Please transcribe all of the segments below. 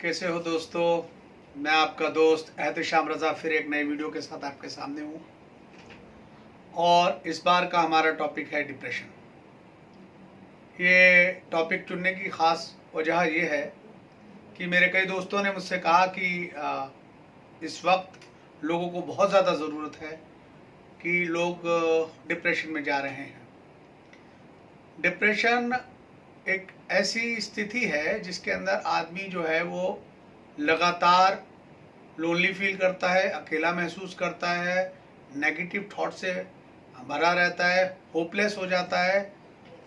कैसे हो दोस्तों। मैं आपका दोस्त एहतशाम रज़ा फिर एक नए वीडियो के साथ आपके सामने हूँ और इस बार का हमारा टॉपिक है डिप्रेशन। ये टॉपिक चुनने की ख़ास वजह ये है कि मेरे कई दोस्तों ने मुझसे कहा कि इस वक्त लोगों को बहुत ज़्यादा ज़रूरत है कि लोग डिप्रेशन में जा रहे हैं। डिप्रेशन एक ऐसी स्थिति है जिसके अंदर आदमी जो है वो लगातार लोनली फील करता है, अकेला महसूस करता है, नेगेटिव थॉट से भरा रहता है, होपलेस हो जाता है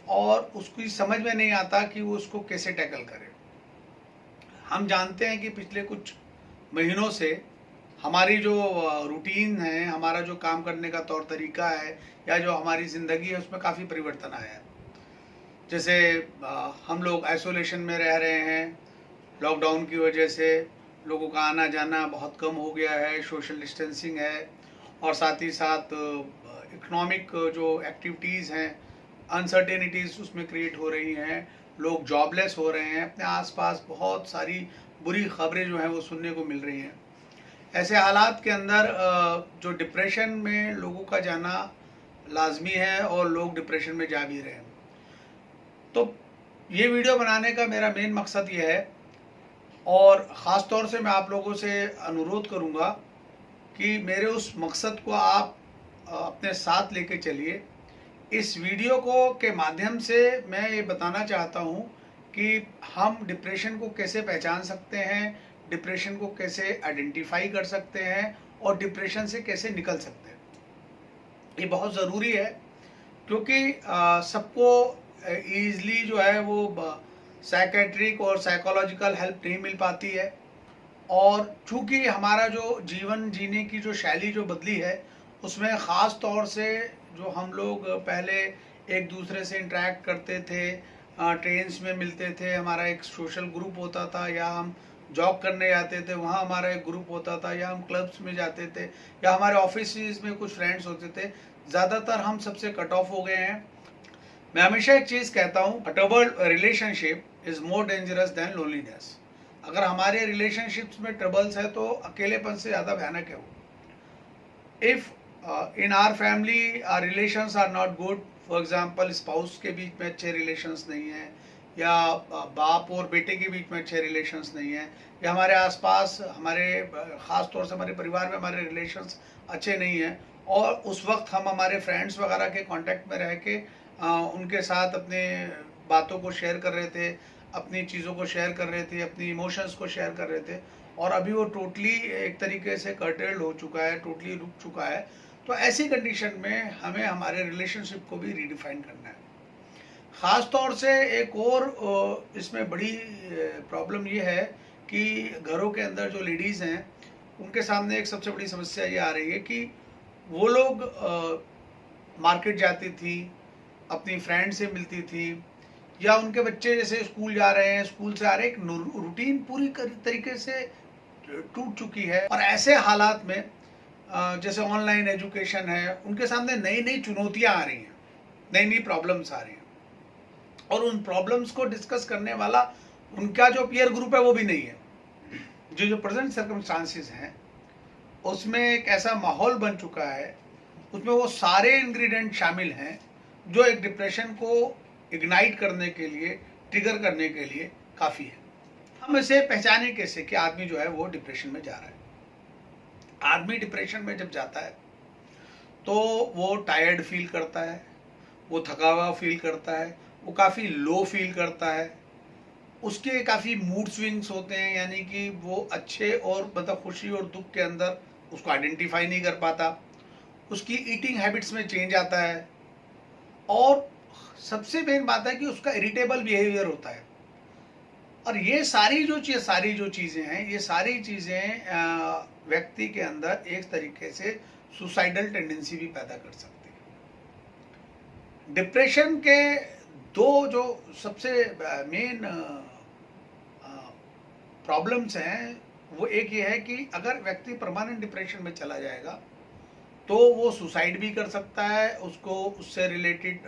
और उसकी समझ में नहीं आता कि वो उसको कैसे टैकल करे। हम जानते हैं कि पिछले कुछ महीनों से हमारी जो रूटीन है, हमारा जो काम करने का तौर तरीका है या जो हमारी ज़िंदगी है उसमें काफ़ी परिवर्तन आया है। जैसे हम लोग आइसोलेशन में रह रहे हैं, लॉकडाउन की वजह से लोगों का आना जाना बहुत कम हो गया है, सोशल डिस्टेंसिंग है और साथ ही साथ इकोनॉमिक जो एक्टिविटीज़ हैं, अनसर्टेनिटीज़ उसमें क्रिएट हो रही हैं, लोग जॉबलेस हो रहे हैं, अपने आसपास बहुत सारी बुरी खबरें जो हैं वो सुनने को मिल रही हैं। ऐसे हालात के अंदर जो डिप्रेशन में लोगों का जाना लाजमी है और लोग डिप्रेशन में जा भी रहे हैं। तो ये वीडियो बनाने का मेरा मेन मकसद ये है और ख़ास तौर से मैं आप लोगों से अनुरोध करूँगा कि मेरे उस मकसद को आप अपने साथ लेके चलिए। इस वीडियो को के माध्यम से मैं ये बताना चाहता हूँ कि हम डिप्रेशन को कैसे पहचान सकते हैं, डिप्रेशन को कैसे आइडेंटिफाई कर सकते हैं और डिप्रेशन से कैसे निकल सकते हैं। ये बहुत ज़रूरी है क्योंकि सबको ईज़िली जो है वो साइकेट्रिक और साइकोलॉजिकल हेल्प नहीं मिल पाती है और चूँकि हमारा जो जीवन जीने की जो शैली जो बदली है उसमें ख़ास तौर से जो हम लोग पहले एक दूसरे से इंटरेक्ट करते थे, ट्रेन्स में मिलते थे, हमारा एक सोशल ग्रुप होता था, या हम जॉब करने जाते थे वहाँ हमारा एक ग्रुप होता था, या हम क्लब्स में जाते थे, या हमारे ऑफिस में कुछ फ्रेंड्स होते थे, ज़्यादातर हम सबसे कट ऑफ हो गए हैं। मैं हमेशा एक चीज़ कहता हूँ, a troubled relationship is more dangerous than loneliness. अगर हमारे रिलेशनशिप्स में ट्रबल्स है तो अकेलेपन से ज़्यादा भयानक है वो। If in our family or relations are not good, for example spouse के बीच में अच्छे रिलेशंस नहीं हैं, या बाप और बेटे के बीच में अच्छे रिलेशंस नहीं हैं, या हमारे आसपास हमारे ख़ास तौर से हमारे परिवार में हमारे रिलेशंस अच्छे नहीं हैं और उस वक्त हम हमारे फ्रेंड्स वगैरह के कांटेक्ट में रह के उनके साथ अपने बातों को शेयर कर रहे थे, अपनी चीज़ों को शेयर कर रहे थे, अपनी इमोशंस को शेयर कर रहे थे और अभी वो टोटली एक तरीके से कर्टेल्ड हो चुका है, टोटली रुक चुका है। तो ऐसी कंडीशन में हमें हमारे रिलेशनशिप को भी रीडिफाइन करना है। ख़ास तौर से एक और इसमें बड़ी प्रॉब्लम ये है कि घरों के अंदर जो लेडीज़ हैं उनके सामने एक सबसे बड़ी समस्या ये आ रही है कि वो लोग मार्केट जाती थी, अपनी फ्रेंड से मिलती थी, या उनके बच्चे जैसे स्कूल जा रहे हैं, स्कूल से आ रहे हैं, एक रूटीन पूरी तरीके से टूट चुकी है और ऐसे हालात में जैसे ऑनलाइन एजुकेशन है, उनके सामने नई नई चुनौतियां आ रही हैं, नई नई प्रॉब्लम्स आ रही हैं और उन प्रॉब्लम्स को डिस्कस करने वाला उनका जो पीयर ग्रुप है वो भी नहीं है। जो प्रेजेंट सर्कमस्टांसिस हैं उसमें एक ऐसा माहौल बन चुका है, उसमें वो सारे इंग्रेडिएंट शामिल हैं जो एक डिप्रेशन को इग्नाइट करने के लिए, ट्रिगर करने के लिए काफ़ी है। हम इसे पहचाने कैसे कि आदमी जो है वो डिप्रेशन में जा रहा है। आदमी डिप्रेशन में जब जाता है तो वो टायर्ड फील करता है, वो थका हुआ फील करता है, वो काफ़ी लो फील करता है, उसके काफ़ी मूड स्विंग्स होते हैं, यानी कि वो अच्छे और मतलब खुशी और दुख के अंदर उसको आइडेंटिफाई नहीं कर पाता, उसकी ईटिंग हैबिट्स में चेंज आता है और सबसे मेन बात है कि उसका इरिटेबल बिहेवियर होता है। और ये सारी जो चीज़ें हैं, ये सारी चीज़ें व्यक्ति के अंदर एक तरीके से सुसाइडल टेंडेंसी भी पैदा कर सकती है। डिप्रेशन के दो जो सबसे मेन प्रॉब्लम्स हैं वो एक ये है कि अगर व्यक्ति परमानेंट डिप्रेशन में चला जाएगा तो वो सुसाइड भी कर सकता है, उसको उससे रिलेटेड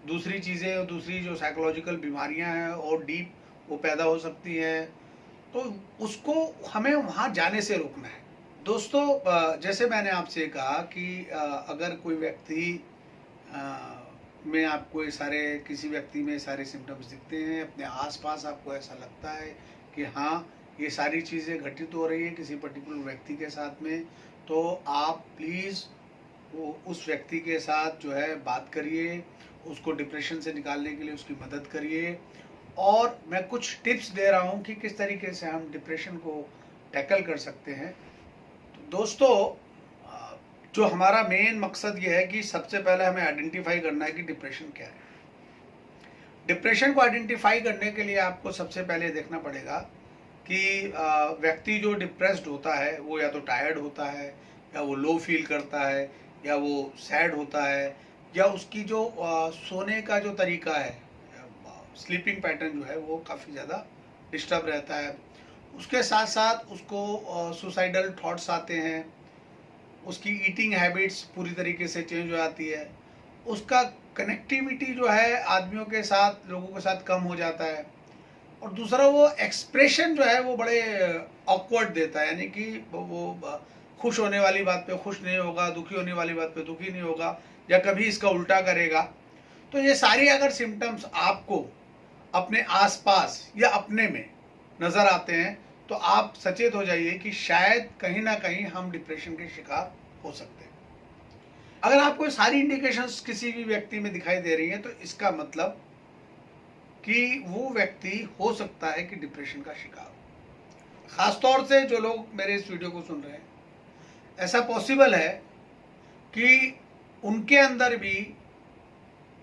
दूसरी चीज़ें, दूसरी जो साइकोलॉजिकल बीमारियां हैं और डीप वो पैदा हो सकती हैं। तो उसको हमें वहाँ जाने से रोकना है। दोस्तों, जैसे मैंने आपसे कहा कि अगर कोई व्यक्ति में आपको ये सारे किसी व्यक्ति में सारे सिम्टम्स दिखते हैं, अपने आसपास आपको ऐसा लगता है कि हाँ ये सारी चीज़ें घटित हो रही है किसी पर्टिकुलर व्यक्ति के साथ में, तो आप प्लीज़ वो उस व्यक्ति के साथ जो है बात करिए, उसको डिप्रेशन से निकालने के लिए उसकी मदद करिए। और मैं कुछ टिप्स दे रहा हूँ कि किस तरीके से हम डिप्रेशन को टैकल कर सकते हैं। तो दोस्तों, जो हमारा मेन मकसद ये है कि सबसे पहले हमें आइडेंटिफाई करना है कि डिप्रेशन क्या है। डिप्रेशन को आइडेंटिफाई करने के लिए आपको सबसे पहले देखना पड़ेगा कि व्यक्ति जो डिप्रेस्ड होता है वो या तो टायर्ड होता है, या वो लो फील करता है, या वो सैड होता है, या उसकी जो सोने का जो तरीका है, स्लीपिंग पैटर्न जो है वो काफ़ी ज़्यादा डिस्टर्ब रहता है। उसके साथ साथ उसको सुसाइडल थॉट्स आते हैं, उसकी ईटिंग हैबिट्स पूरी तरीके से चेंज हो जाती है, उसका कनेक्टिविटी जो है आदमियों के साथ, लोगों के साथ कम हो जाता है, और दूसरा वो एक्सप्रेशन जो है वो बड़े ऑकवर्ड देता है, यानी कि वो खुश होने वाली बात पे खुश नहीं होगा, दुखी होने वाली बात पे दुखी नहीं होगा, या कभी इसका उल्टा करेगा। तो ये सारी अगर सिम्टम्स आपको अपने आसपास या अपने में नज़र आते हैं तो आप सचेत हो जाइए कि शायद कहीं ना कहीं हम डिप्रेशन के शिकार हो सकते हैं। अगर आपको सारी इंडिकेशंस किसी भी व्यक्ति में दिखाई दे रही हैं तो इसका मतलब कि वो व्यक्ति हो सकता है कि डिप्रेशन का शिकार हो। खासतौर से जो लोग मेरे इस वीडियो को सुन रहे हैं, ऐसा पॉसिबल है कि उनके अंदर भी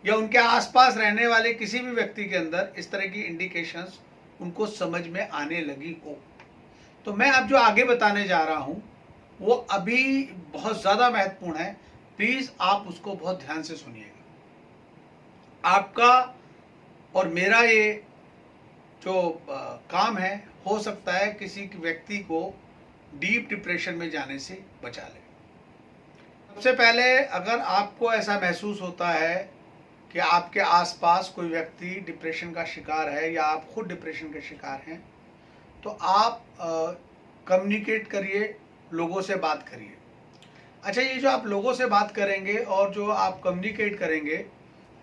या उनके आसपास रहने वाले किसी भी व्यक्ति के अंदर इस तरह की इंडिकेशंस उनको समझ में आने लगी हो। तो मैं अब जो आगे बताने जा रहा हूं वो अभी बहुत ज़्यादा महत्वपूर्ण है, प्लीज़ आप उसको बहुत ध्यान से सुनिएगा। आपका और मेरा ये जो काम है, हो सकता है किसी व्यक्ति को डीप डिप्रेशन में जाने से बचा ले। सबसे पहले, अगर आपको ऐसा महसूस होता है कि आपके आसपास कोई व्यक्ति डिप्रेशन का शिकार है या आप खुद डिप्रेशन के शिकार हैं, तो आप कम्युनिकेट करिए, लोगों से बात करिए। अच्छा, ये जो आप लोगों से बात करेंगे और जो आप कम्युनिकेट करेंगे,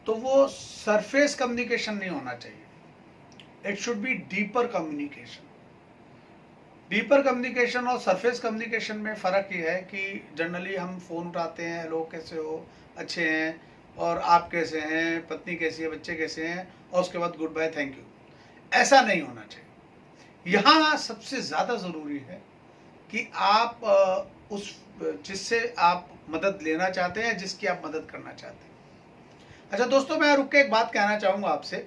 तो वो सरफेस कम्युनिकेशन नहीं होना चाहिए। It should be deeper communication. Deeper communication और सरफेस कम्युनिकेशन में फ़र्क ये है कि जनरली हम फ़ोन उठाते हैं, हेलो कैसे हो, अच्छे हैं, और आप कैसे हैं, पत्नी कैसी है, बच्चे कैसे हैं, और उसके बाद गुड बाय, थैंक यू। ऐसा नहीं होना चाहिए। यहाँ सबसे ज़्यादा ज़रूरी है कि आप उस जिससे आप मदद लेना चाहते हैं, जिसकी आप मदद करना चाहते हैं। अच्छा दोस्तों, मैं रुक के एक बात कहना चाहूँगा आपसे।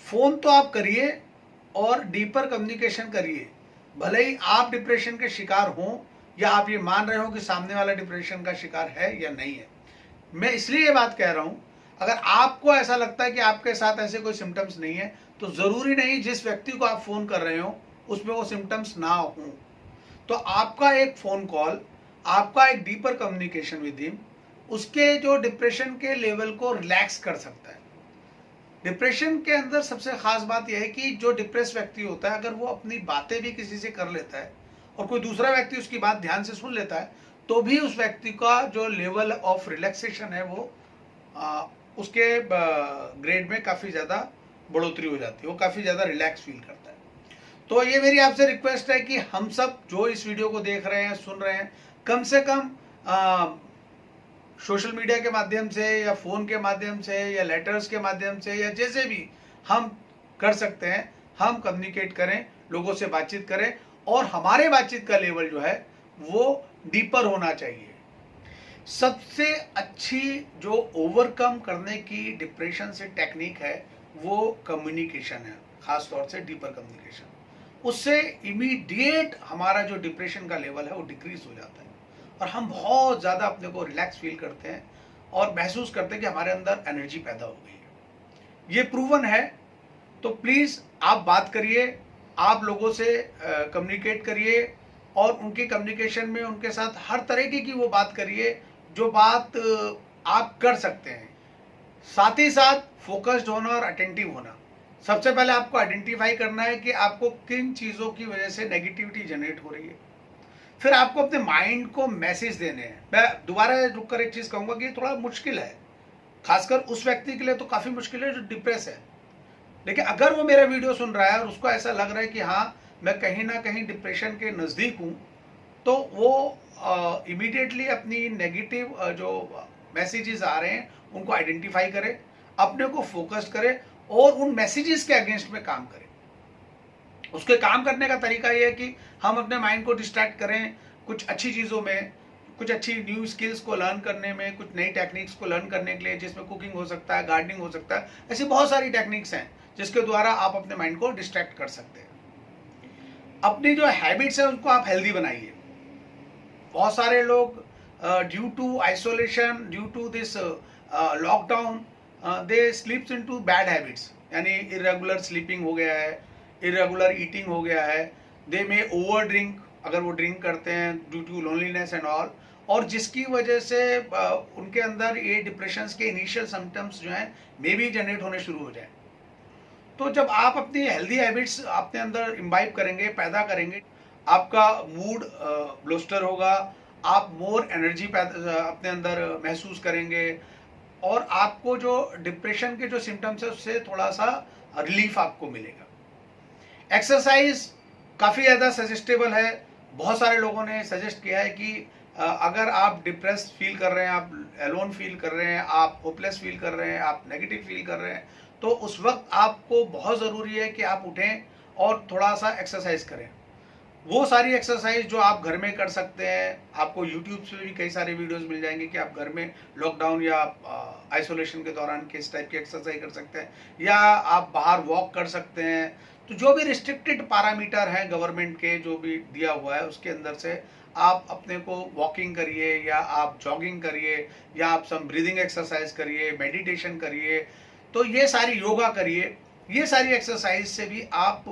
फ़ोन तो आप करिए और डीपर कम्युनिकेशन करिए, भले ही आप डिप्रेशन के शिकार हों या आप ये मान रहे हो कि सामने वाला डिप्रेशन का शिकार है या नहीं है। मैं इसलिए ये बात कह रहा हूँ, अगर आपको ऐसा लगता है कि आपके साथ ऐसे कोई सिम्टम्स नहीं है, तो ज़रूरी नहीं जिस व्यक्ति को आप फ़ोन कर रहे हो उसमें वो सिम्टम्स ना हों। तो आपका एक फ़ोन कॉल, आपका एक डीपर कम्युनिकेशन विद हिम, उसके जो डिप्रेशन के लेवल को रिलैक्स कर सकता है। डिप्रेशन के अंदर सबसे खास बात यह है कि जो डिप्रेस व्यक्ति होता है, अगर वो अपनी बातें भी किसी से कर लेता है और कोई दूसरा व्यक्ति उसकी बात ध्यान से सुन लेता है, तो भी उस व्यक्ति का जो लेवल ऑफ रिलैक्सेशन है वो उसके ग्रेड में काफ़ी ज़्यादा बढ़ोतरी हो जाती है, वो काफ़ी ज़्यादा रिलैक्स फील करता है। तो ये मेरी आपसे रिक्वेस्ट है कि हम सब जो इस वीडियो को देख रहे हैं, सुन रहे हैं, कम से कम सोशल मीडिया के माध्यम से या फ़ोन के माध्यम से या लेटर्स के माध्यम से या जैसे भी हम कर सकते हैं, हम कम्युनिकेट करें, लोगों से बातचीत करें, और हमारे बातचीत का लेवल जो है वो डीपर होना चाहिए। सबसे अच्छी जो ओवरकम करने की डिप्रेशन से टेक्निक है वो कम्युनिकेशन है, खास तौर से डीपर कम्युनिकेशन। उससे इमीडिएट हमारा जो डिप्रेशन का लेवल है वो डिक्रीज हो जाता है और हम बहुत ज़्यादा अपने को रिलैक्स फील करते हैं और महसूस करते हैं कि हमारे अंदर एनर्जी पैदा हो गई है। ये प्रूवन है। तो प्लीज़ आप बात करिए, आप लोगों से कम्युनिकेट करिए और उनकी कम्युनिकेशन में उनके साथ हर तरीके की वो बात करिए जो बात आप कर सकते हैं। साथ ही साथ फोकस्ड होना और अटेंटिव होना, सबसे पहले आपको आइडेंटिफाई करना है कि आपको किन चीज़ों की वजह से नेगेटिविटी जनरेट हो रही है। फिर आपको अपने माइंड को मैसेज देने हैं। मैं दोबारा रुक कर एक चीज़ कहूँगा कि थोड़ा मुश्किल है, खासकर उस व्यक्ति के लिए तो काफ़ी मुश्किल है जो डिप्रेस है। लेकिन अगर वो मेरा वीडियो सुन रहा है और उसको ऐसा लग रहा है कि हाँ, मैं कहीं ना कहीं डिप्रेशन के नज़दीक हूँ, तो वो इमीडिएटली अपनी नेगेटिव जो मैसेजेस आ रहे हैं उनको आइडेंटिफाई करें, अपने को फोकस्ड करें और उन मैसेजेस के अगेंस्ट में काम करें। उसके काम करने का तरीका ये है कि हम अपने माइंड को डिस्ट्रैक्ट करें कुछ अच्छी चीज़ों में, कुछ अच्छी न्यू स्किल्स को लर्न करने में, कुछ नई टेक्निक्स को लर्न करने के लिए, जिसमें कुकिंग हो सकता है, गार्डनिंग हो सकता है। ऐसी बहुत सारी टेक्निक्स हैं जिसके द्वारा आप अपने माइंड को डिस्ट्रैक्ट कर सकते हैं। अपनी जो हैबिट्स है उनको आप हेल्दी बनाइए। बहुत सारे लोग due to isolation, due to this lockdown, they sleeps into bad habits, यानी इरेगुलर स्लीपिंग हो गया है, इरेगुलर ईटिंग हो गया है। दे मे ओवर ड्रिंक, अगर वो ड्रिंक करते हैं due to loneliness and all, और जिसकी वजह से उनके अंदर ये डिप्रेशन के इनिशियल सिम्टम्स जो हैं मे भी जनरेट होने शुरू हो जाए। तो जब आप अपनी हेल्दी हैबिट्स अपने अंदर इम्बाइब करेंगे, पैदा करेंगे, आपका मूड ब्लोस्टर होगा, आप मोर एनर्जी अपने अंदर महसूस करेंगे और आपको जो डिप्रेशन के जो सिम्टम्स है उससे थोड़ा सा रिलीफ आपको मिलेगा। एक्सरसाइज काफ़ी ज़्यादा सजेस्टेबल है। बहुत सारे लोगों ने सजेस्ट किया है कि अगर आप डिप्रेस फील कर रहे हैं, आप एलोन फील कर रहे हैं, आप होपलेस फील कर रहे हैं, आप नेगेटिव फील कर रहे हैं, तो उस वक्त आपको बहुत ज़रूरी है कि आप उठें और थोड़ा सा एक्सरसाइज करें। वो सारी एक्सरसाइज जो आप घर में कर सकते हैं, आपको यूट्यूब पे भी कई सारे वीडियोस मिल जाएंगे कि आप घर में लॉकडाउन या आइसोलेशन के दौरान किस टाइप की एक्सरसाइज कर सकते हैं, या आप बाहर वॉक कर सकते हैं। तो जो भी रिस्ट्रिक्टेड पैरामीटर हैं गवर्नमेंट के जो भी दिया हुआ है उसके अंदर से आप अपने को वॉकिंग करिए, या आप जॉगिंग करिए, या आप सम ब्रीदिंग एक्सरसाइज करिए, मेडिटेशन करिए, तो ये सारी योगा करिए। ये सारी एक्सरसाइज से भी आप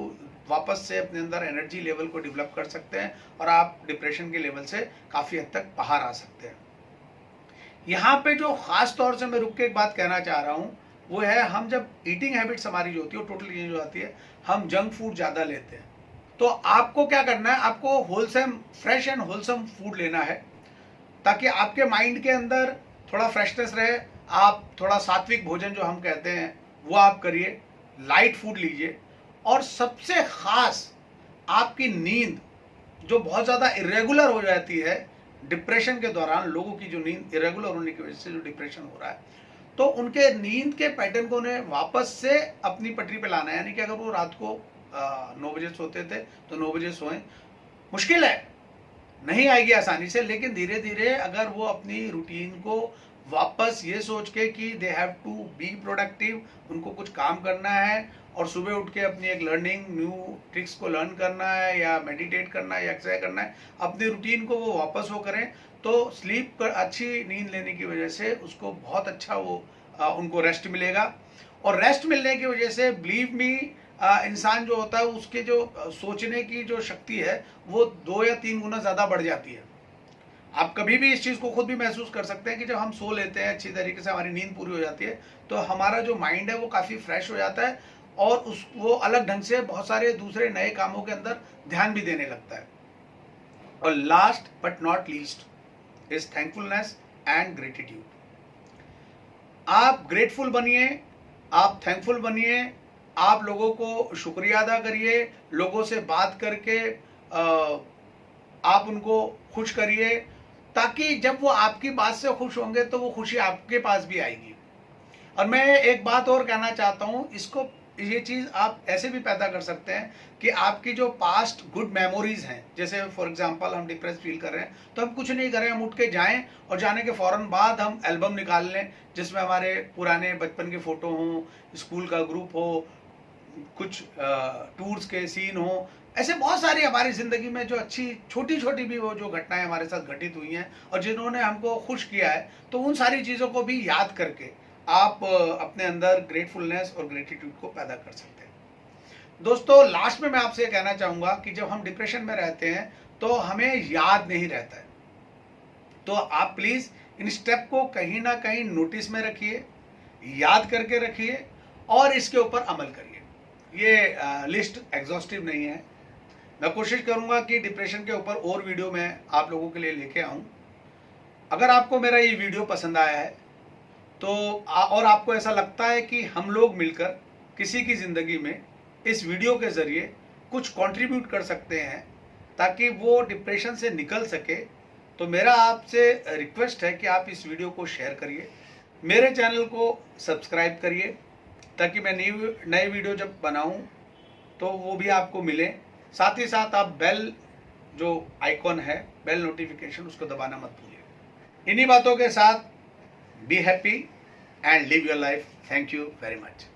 वापस से अपने अंदर एनर्जी लेवल को डेवलप कर सकते हैं और आप डिप्रेशन के लेवल से काफ़ी हद तक बाहर आ सकते हैं। यहाँ पे जो खास तौर से मैं रुक के एक बात कहना चाह रहा हूँ वो है, हम जब ईटिंग हैबिट्स हमारी जो होती है वो टोटली चेंज हो जाती है, हम जंक फूड ज़्यादा लेते हैं। तो आपको क्या करना है, आपको wholesome, fresh and wholesome food लेना है ताकि आपके माइंड के अंदर थोड़ा फ्रेशनेस रहे। आप थोड़ा सात्विक भोजन जो हम कहते हैं वो आप करिए, लाइट फूड लीजिए, और सबसे खास आपकी नींद जो बहुत ज़्यादा इरेगुलर हो जाती है डिप्रेशन के दौरान, लोगों की जो नींद इरेगुलर होने की वजह से जो डिप्रेशन हो रहा है, तो उनके नींद के पैटर्न को उन्हें वापस से अपनी पटरी पे लाना है। यानी कि अगर वो रात को 9 बजे सोते थे तो 9 बजे सोएं। मुश्किल है, नहीं आएगी आसानी से, लेकिन धीरे धीरे अगर वो अपनी रूटीन को वापस ये सोच के कि they have to be productive, उनको कुछ काम करना है और सुबह उठ के अपनी एक लर्निंग न्यू ट्रिक्स को लर्न करना है, या मेडिटेट करना है, या एक्सरसाइज करना है, अपनी रूटीन को वो वापस वो करें, तो स्लीप पर अच्छी नींद लेने की वजह से उसको बहुत अच्छा वो उनको रेस्ट मिलेगा। और रेस्ट मिलने की वजह से बिलीव मी, इंसान जो होता है उसके जो सोचने की जो शक्ति है वो 2 या 3 गुना ज़्यादा बढ़ जाती है। आप कभी भी इस चीज़ को खुद भी महसूस कर सकते हैं कि जब हम सो लेते हैं, अच्छी तरीके से हमारी नींद पूरी हो जाती है, तो हमारा जो माइंड है वो काफ़ी फ्रेश हो जाता है और वो अलग ढंग से बहुत सारे दूसरे नए कामों के अंदर ध्यान भी देने लगता है। और last but not least is thankfulness and gratitude. आप ग्रेटफुल बनिए, आप थैंकफुल बनिए, आप लोगों को शुक्रिया अदा करिए, लोगों से बात करके आप उनको खुश करिए, ताकि जब वो आपकी बात से खुश होंगे तो वो खुशी आपके पास भी आएगी। और मैं एक बात और कहना चाहता हूँ, इसको ये चीज़ आप ऐसे भी पैदा कर सकते हैं कि आपकी जो पास्ट गुड मेमोरीज हैं, जैसे फॉर एग्जांपल हम डिप्रेस फील कर रहे हैं तो हम कुछ नहीं करें, हम उठ के जाएं और जाने के फ़ौरन बाद हम एल्बम निकाल लें जिसमें हमारे पुराने बचपन के फ़ोटो हों, स्कूल का ग्रुप हो, कुछ टूर्स के सीन हो। ऐसे बहुत सारी हमारी ज़िंदगी में जो अच्छी छोटी छोटी भी वो जो घटनाएं हमारे साथ घटित हुई हैं और जिन्होंने हमको खुश किया है, तो उन सारी चीज़ों को भी याद करके आप अपने अंदर ग्रेटफुलनेस और ग्रेटिट्यूड को पैदा कर सकते हैं। दोस्तों, लास्ट में मैं आपसे कहना चाहूँगा कि जब हम डिप्रेशन में रहते हैं तो हमें याद नहीं रहता है, तो आप प्लीज़ इन स्टेप को कहीं ना कहीं नोटिस में रखिए, याद करके रखिए और इसके ऊपर अमल करिए। ये लिस्ट एग्जॉस्टिव नहीं है। मैं कोशिश करूंगा कि डिप्रेशन के ऊपर और वीडियो मैं आप लोगों के लिए लेके आऊं। अगर आपको मेरा ये वीडियो पसंद आया है तो और आपको ऐसा लगता है कि हम लोग मिलकर किसी की ज़िंदगी में इस वीडियो के ज़रिए कुछ कंट्रीब्यूट कर सकते हैं ताकि वो डिप्रेशन से निकल सके, तो मेरा आपसे रिक्वेस्ट है कि आप इस वीडियो को शेयर करिए, मेरे चैनल को सब्सक्राइब करिए ताकि मैं नए वीडियो जब बनाऊं तो वो भी आपको मिले। साथ ही साथ आप बेल जो आइकॉन है, बेल नोटिफिकेशन, उसको दबाना मत भूलिए। इन्हीं बातों के साथ be happy and live your life. Thank you very much.